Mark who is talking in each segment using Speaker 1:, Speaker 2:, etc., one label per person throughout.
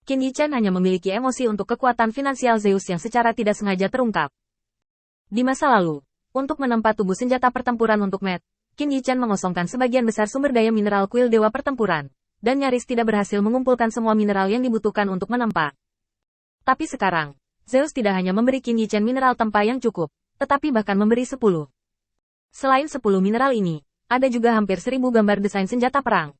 Speaker 1: Qin Yichen hanya memiliki emosi untuk kekuatan finansial Zeus yang secara tidak sengaja terungkap. Di masa lalu, untuk menempa tubuh senjata pertempuran untuk Matt, Qin Yichen mengosongkan sebagian besar sumber daya mineral kuil dewa pertempuran, dan nyaris tidak berhasil mengumpulkan semua mineral yang dibutuhkan untuk menempa. Tapi sekarang, Zeus tidak hanya memberi Qin Yichen mineral tempa yang cukup, tetapi bahkan memberi 10. Selain 10 mineral ini, ada juga hampir 1000 gambar desain senjata perang.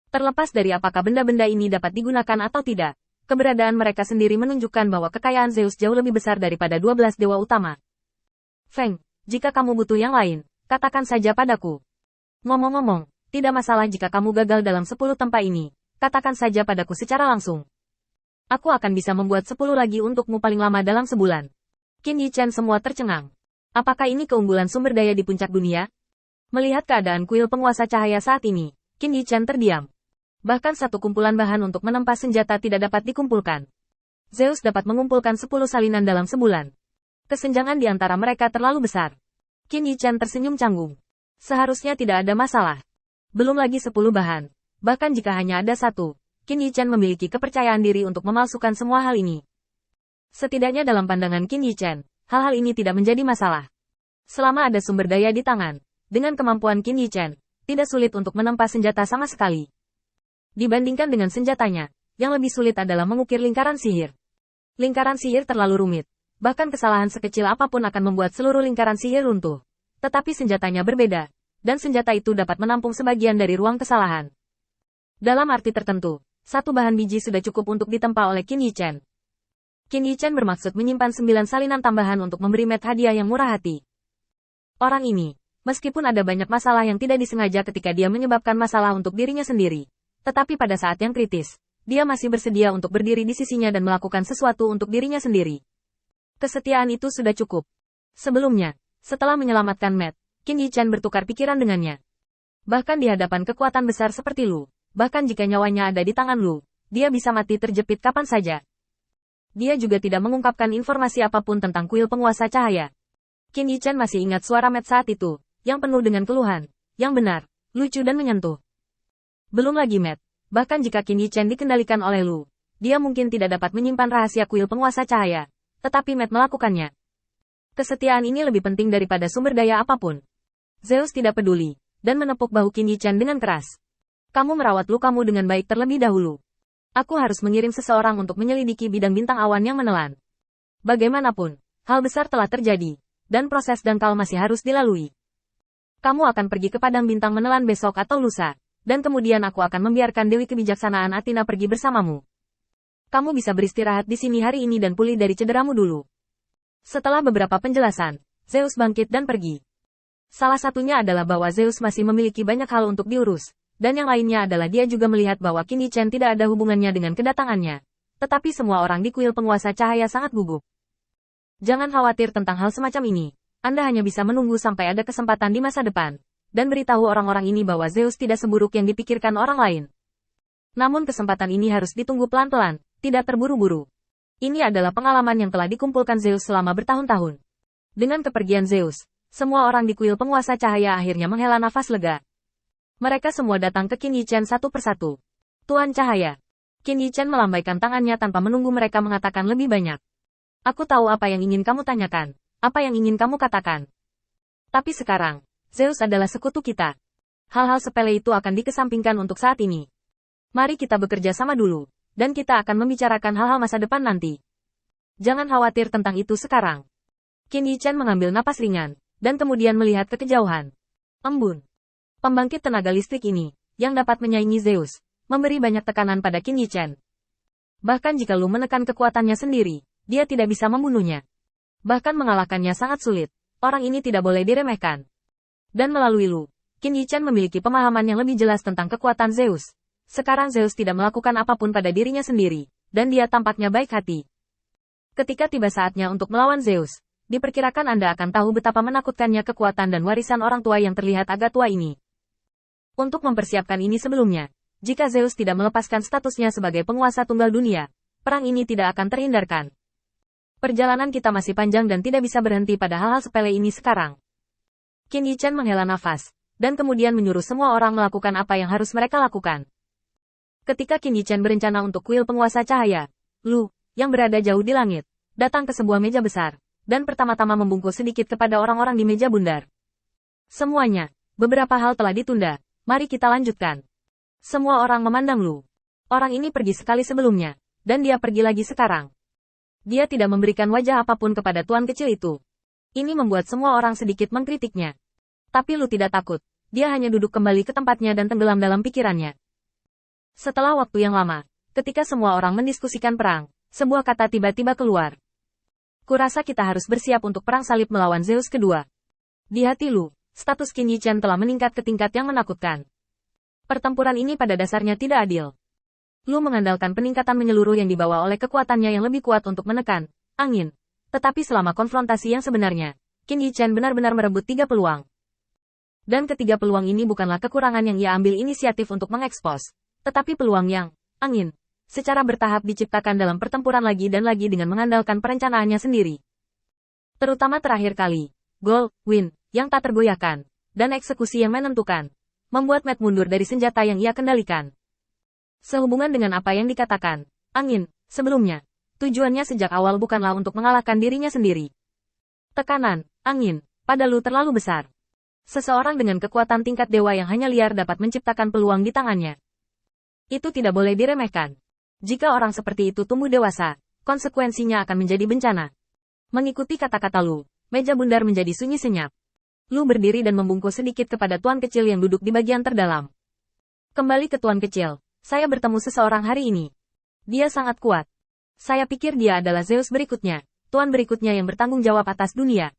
Speaker 1: Terlepas dari apakah benda-benda ini dapat digunakan atau tidak, keberadaan mereka sendiri menunjukkan bahwa kekayaan Zeus jauh lebih besar daripada 12 dewa utama. Feng, jika kamu butuh yang lain, katakan saja padaku. Ngomong-ngomong, tidak masalah jika kamu gagal dalam 10 tempa ini, katakan saja padaku secara langsung. Aku akan bisa membuat 10 lagi untukmu paling lama dalam sebulan. Qin Yichen semua tercengang. Apakah ini keunggulan sumber daya di puncak dunia? Melihat keadaan kuil penguasa cahaya saat ini, Qin Yichen terdiam. Bahkan satu kumpulan bahan untuk menempa senjata tidak dapat dikumpulkan. Zeus dapat mengumpulkan 10 salinan dalam sebulan. Kesenjangan di antara mereka terlalu besar. Qin Yichen tersenyum canggung. Seharusnya tidak ada masalah. Belum lagi 10 bahan. Bahkan jika hanya ada satu, Qin Yichen memiliki kepercayaan diri untuk memalsukan semua hal ini. Setidaknya dalam pandangan Qin Yichen, hal-hal ini tidak menjadi masalah. Selama ada sumber daya di tangan, dengan kemampuan Qin Yichen, tidak sulit untuk menempa senjata sama sekali. Dibandingkan dengan senjatanya, yang lebih sulit adalah mengukir lingkaran sihir. Lingkaran sihir terlalu rumit. Bahkan kesalahan sekecil apapun akan membuat seluruh lingkaran sihir runtuh. Tetapi senjatanya berbeda, dan senjata itu dapat menampung sebagian dari ruang kesalahan. Dalam arti tertentu, satu bahan biji sudah cukup untuk ditempa oleh Qin Yichen. Qin Yichen bermaksud menyimpan 9 salinan tambahan untuk memberi Matt hadiah yang murah hati. Orang ini, meskipun ada banyak masalah yang tidak disengaja ketika dia menyebabkan masalah untuk dirinya sendiri, tetapi pada saat yang kritis, dia masih bersedia untuk berdiri di sisinya dan melakukan sesuatu untuk dirinya sendiri. Kesetiaan itu sudah cukup. Sebelumnya, setelah menyelamatkan Matt, Qin Yichen bertukar pikiran dengannya. Bahkan di hadapan kekuatan besar seperti Lu, bahkan jika nyawanya ada di tangan Lu, dia bisa mati terjepit kapan saja. Dia juga tidak mengungkapkan informasi apapun tentang kuil penguasa cahaya. Qin Yichen masih ingat suara Matt saat itu, yang penuh dengan keluhan, yang benar, lucu dan menyentuh. Belum lagi Matt, bahkan jika Qin Yichen dikendalikan oleh Lu, dia mungkin tidak dapat menyimpan rahasia kuil penguasa cahaya, tetapi Matt melakukannya. Kesetiaan ini lebih penting daripada sumber daya apapun. Zeus tidak peduli, dan menepuk bahu Qin Yichen dengan keras. Kamu merawat lukamu dengan baik terlebih dahulu. Aku harus mengirim seseorang untuk menyelidiki bidang bintang awan yang menelan. Bagaimanapun, hal besar telah terjadi, dan proses dangkal masih harus dilalui. Kamu akan pergi ke padang bintang menelan besok atau lusa. Dan kemudian aku akan membiarkan Dewi Kebijaksanaan Athena pergi bersamamu. Kamu bisa beristirahat di sini hari ini dan pulih dari cederamu dulu. Setelah beberapa penjelasan, Zeus bangkit dan pergi. Salah satunya adalah bahwa Zeus masih memiliki banyak hal untuk diurus, dan yang lainnya adalah dia juga melihat bahwa Qin Yichen tidak ada hubungannya dengan kedatangannya. Tetapi semua orang di kuil penguasa cahaya sangat gugup. Jangan khawatir tentang hal semacam ini. Anda hanya bisa menunggu sampai ada kesempatan di masa depan. Dan beritahu orang-orang ini bahwa Zeus tidak seburuk yang dipikirkan orang lain. Namun kesempatan ini harus ditunggu pelan-pelan, tidak terburu-buru. Ini adalah pengalaman yang telah dikumpulkan Zeus selama bertahun-tahun. Dengan kepergian Zeus, semua orang di kuil penguasa cahaya akhirnya menghela nafas lega. Mereka semua datang ke Qin Yichen satu persatu. Tuan Cahaya. Qin Yichen melambaikan tangannya tanpa menunggu mereka mengatakan lebih banyak. Aku tahu apa yang ingin kamu tanyakan, apa yang ingin kamu katakan. Tapi sekarang, Zeus adalah sekutu kita. Hal-hal sepele itu akan dikesampingkan untuk saat ini. Mari kita bekerja sama dulu, dan kita akan membicarakan hal-hal masa depan nanti. Jangan khawatir tentang itu sekarang. Qin Yichen mengambil napas ringan, dan kemudian melihat ke kejauhan. Embun. Pembangkit tenaga listrik ini, yang dapat menyaingi Zeus, memberi banyak tekanan pada Qin Yichen. Bahkan jika Lu menekan kekuatannya sendiri, dia tidak bisa membunuhnya. Bahkan mengalahkannya sangat sulit. Orang ini tidak boleh diremehkan. Dan melalui Lu, Qin Yichen memiliki pemahaman yang lebih jelas tentang kekuatan Zeus. Sekarang Zeus tidak melakukan apapun pada dirinya sendiri, dan dia tampaknya baik hati. Ketika tiba saatnya untuk melawan Zeus, diperkirakan Anda akan tahu betapa menakutkannya kekuatan dan warisan orang tua yang terlihat agak tua ini. Untuk mempersiapkan ini sebelumnya, jika Zeus tidak melepaskan statusnya sebagai penguasa tunggal dunia, perang ini tidak akan terhindarkan. Perjalanan kita masih panjang dan tidak bisa berhenti pada hal-hal sepele ini sekarang. Qin Yichen menghela nafas, dan kemudian menyuruh semua orang melakukan apa yang harus mereka lakukan. Ketika Qin Yichen berencana untuk kuil penguasa cahaya, Lu, yang berada jauh di langit, datang ke sebuah meja besar, dan pertama-tama membungkuk sedikit kepada orang-orang di meja bundar. Semuanya, beberapa hal telah ditunda, mari kita lanjutkan. Semua orang memandang Lu. Orang ini pergi sekali sebelumnya, dan dia pergi lagi sekarang. Dia tidak memberikan wajah apapun kepada tuan kecil itu. Ini membuat semua orang sedikit mengkritiknya. Tapi Lu tidak takut. Dia hanya duduk kembali ke tempatnya dan tenggelam dalam pikirannya. Setelah waktu yang lama, ketika semua orang mendiskusikan perang, sebuah kata tiba-tiba keluar. Kurasa kita harus bersiap untuk perang salib melawan Zeus kedua. Di hati Lu, status Qin Yichen telah meningkat ke tingkat yang menakutkan. Pertempuran ini pada dasarnya tidak adil. Lu mengandalkan peningkatan menyeluruh yang dibawa oleh kekuatannya yang lebih kuat untuk menekan angin. Tetapi selama konfrontasi yang sebenarnya, Qin Yichen benar-benar merebut 3 peluang. Dan ketiga peluang ini bukanlah kekurangan yang ia ambil inisiatif untuk mengekspos, tetapi peluang yang, angin, secara bertahap diciptakan dalam pertempuran lagi dan lagi dengan mengandalkan perencanaannya sendiri. Terutama terakhir kali, goal, win, yang tak tergoyahkan, dan eksekusi yang menentukan, membuat Matt mundur dari senjata yang ia kendalikan. Sehubungan dengan apa yang dikatakan, angin, sebelumnya, tujuannya sejak awal bukanlah untuk mengalahkan dirinya sendiri. Tekanan, angin, pada Lu terlalu besar. Seseorang dengan kekuatan tingkat dewa yang hanya liar dapat menciptakan peluang di tangannya. Itu tidak boleh diremehkan. Jika orang seperti itu tumbuh dewasa, konsekuensinya akan menjadi bencana. Mengikuti kata-kata Lu, meja bundar menjadi sunyi senyap. Lu berdiri dan membungkuk sedikit kepada tuan kecil yang duduk di bagian terdalam. Kembali ke tuan kecil, saya bertemu seseorang hari ini. Dia sangat kuat. Saya pikir dia adalah Zeus berikutnya, tuan berikutnya yang bertanggung jawab atas dunia.